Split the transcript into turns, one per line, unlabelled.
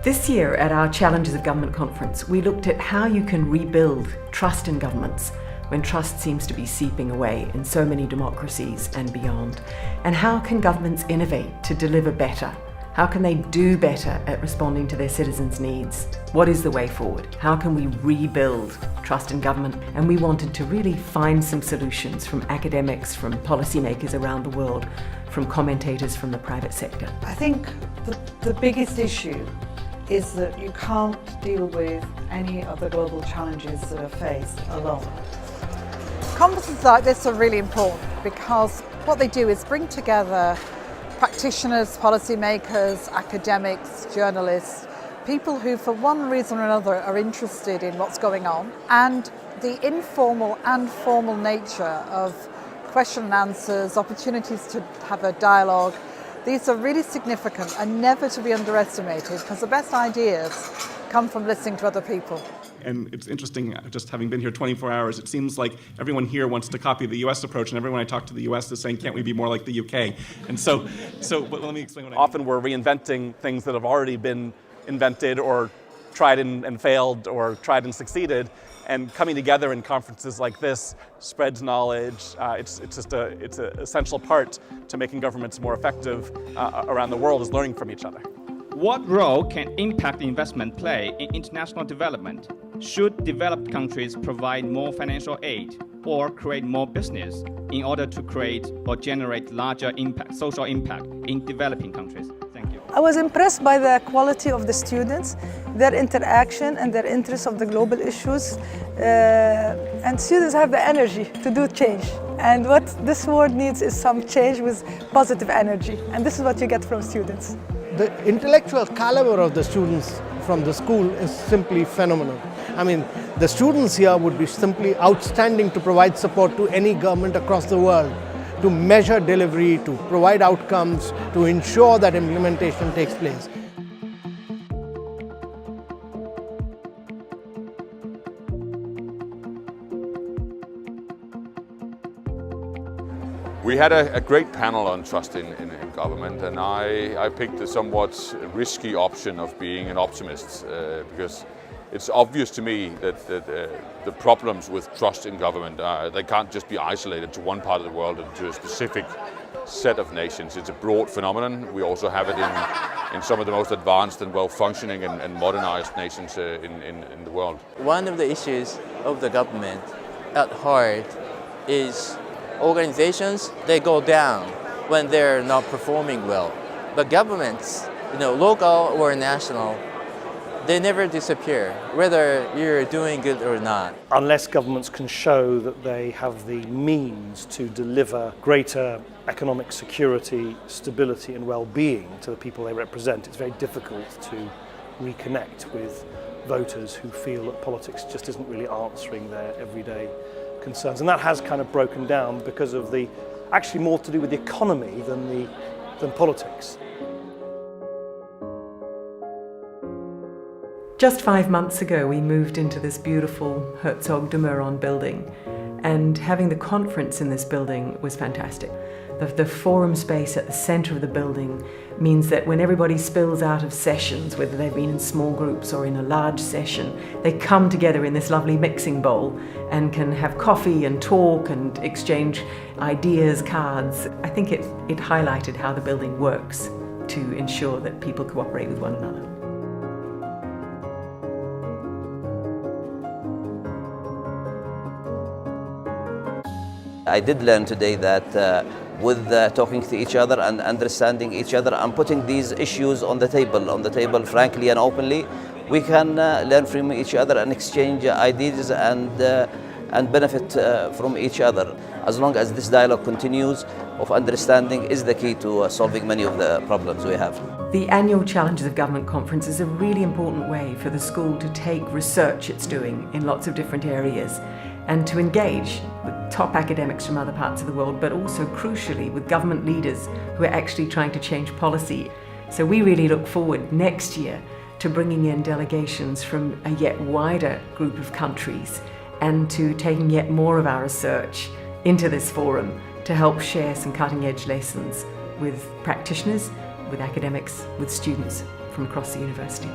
This year at our Challenges of Government conference, we looked at how you can rebuild trust in governments when trust seems to be seeping away in so many democracies and beyond. And how can governments innovate to deliver better? How can they do better at responding to their citizens' needs? What is the way forward? How can we rebuild trust in government? And we wanted to really find some solutions from academics, from policymakers around the world, from commentators from the private sector.
I think the biggest issue is that you can't deal with any of the global challenges that are faced alone. Conferences like this are really important because what they do is bring together practitioners, policymakers, academics, journalists, people who for one reason or another are interested in what's going on, and the informal and formal nature of question and answers, opportunities to have a dialogue. These are really significant and never to be underestimated because the best ideas come from listening to other people.
And it's interesting, just having been here 24 hours, it seems like everyone here wants to copy the US approach, and everyone I talk to the US is saying, can't we be more like the UK? And so but let me explain what I mean.
Often we're reinventing things that have already been invented or tried and failed or tried and succeeded. And coming together in conferences like this spreads knowledge. It's an essential part to making governments more effective around the world, is learning from each other.
What role can impact investment play in international development? Should developed countries provide more financial aid or create more business in order to create or generate larger impact, social impact in developing countries? Thank you.
I was impressed by the quality of the students, their interaction and their interest of the global issues. And students have the energy to do change. And what this world needs is some change with positive energy. And this is what you get from students.
The intellectual caliber of the students from the school is simply phenomenal. I mean, the students here would be simply outstanding to provide support to any government across the world, to measure delivery, to provide outcomes, to ensure that implementation takes place.
We had a great panel on trust in government, and I picked a somewhat risky option of being an optimist because it's obvious to me that the problems with trust in government, they can't just be isolated to one part of the world and to a specific set of nations. It's a broad phenomenon. We also have it in some of the most advanced and well-functioning and modernized nations in the world.
One of the issues of the government at heart is organizations, they go down when they're not performing well. But governments, local or national, they never disappear, whether you're doing good or not.
Unless governments can show that they have the means to deliver greater economic security, stability and well-being to the people they represent, it's very difficult to reconnect with voters who feel that politics just isn't really answering their everyday concerns. And that has kind of broken down because of actually more to do with the economy than politics.
Just 5 months ago, we moved into this beautiful Herzog de Meuron building, and having the conference in this building was fantastic. The forum space at the center of the building means that when everybody spills out of sessions, whether they've been in small groups or in a large session, they come together in this lovely mixing bowl and can have coffee and talk and exchange ideas, cards. I think it highlighted how the building works to ensure that people cooperate with one another.
I did learn today that with talking to each other and understanding each other and putting these issues on the table frankly and openly, we can learn from each other and exchange ideas and benefit from each other. As long as this dialogue continues, of understanding is the key to solving many of the problems we have.
The annual Challenges of Government conference is a really important way for the school to take research it's doing in lots of different areas and to engage with top academics from other parts of the world, but also crucially with government leaders who are actually trying to change policy. So we really look forward next year to bringing in delegations from a yet wider group of countries and to taking yet more of our research into this forum to help share some cutting-edge lessons with practitioners, with academics, with students from across the university.